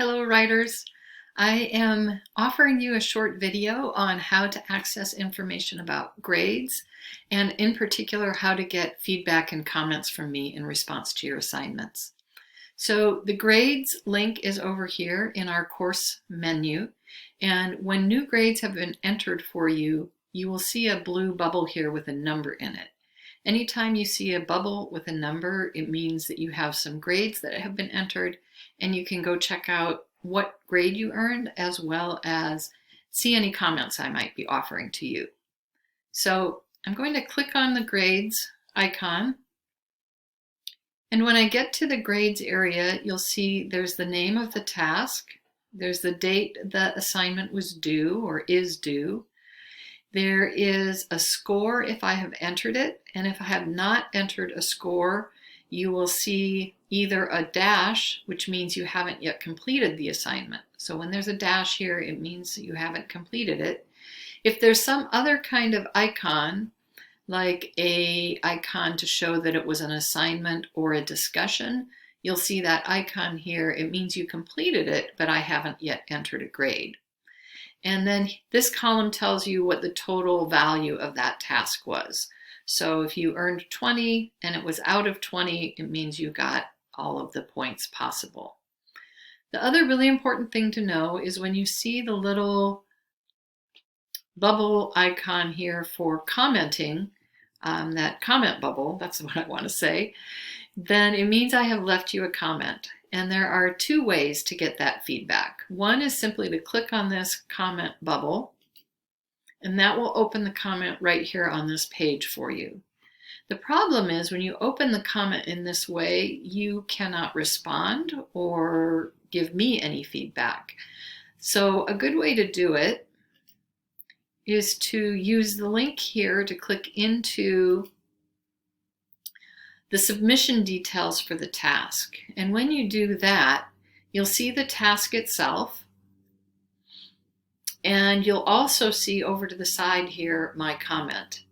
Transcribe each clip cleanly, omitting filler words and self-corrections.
Hello, writers. I am offering you a short video on how to access information about grades, and in particular, how to get feedback and comments from me in response to your assignments. So the grades link is over here in our course menu, and when new grades have been entered for you, you will see a blue bubble here with a number in it. Anytime you see a bubble with a number, it means that you have some grades that have been entered, and you can go check out what grade you earned as well as see any comments I might be offering to you. So I'm going to click on the grades icon, and when I get to the grades area, you'll see there's the name of the task, there's the date the assignment was due or is due. There is a score if I have entered it, and if I have not entered a score, you will see either a dash, which means you haven't yet completed the assignment. So when there's a dash here, it means that you haven't completed it. If there's some other kind of icon, like a icon to show that it was an assignment or a discussion, you'll see that icon here. It means you completed it, but I haven't yet entered a grade. And then this column tells you what the total value of that task was. So if you earned 20 and it was out of 20, it means you got all of the points possible. The other really important thing to know is when you see the little bubble icon here for commenting, that comment bubble, that's what I want to say, then it means I have left you a comment. And there are two ways to get that feedback. One is simply to click on this comment bubble, and that will open the comment right here on this page for you. The problem is when you open the comment in this way, you cannot respond or give me any feedback. So a good way to do it is to use the link here to click into the submission details for the task. And when you do that, you'll see the task itself, and you'll also see over to the side here my comment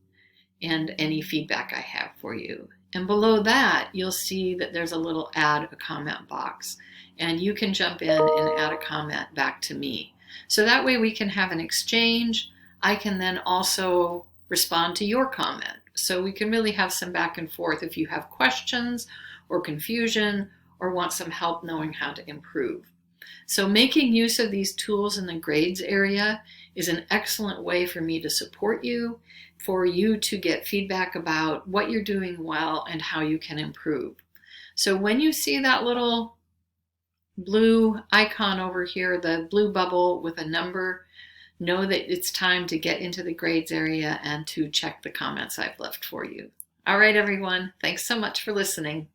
and any feedback I have for you. And below that, you'll see that there's a little add a comment box, and you can jump in and add a comment back to me. So that way we can have an exchange. I can then also respond to your comment. So we can really have some back and forth if you have questions or confusion or want some help knowing how to improve. So making use of these tools in the grades area is an excellent way for me to support you, for you to get feedback about what you're doing well and how you can improve. So when you see that little blue icon over here, the blue bubble with a number, know that it's time to get into the grades area and to check the comments I've left for you. All right, everyone. Thanks so much for listening.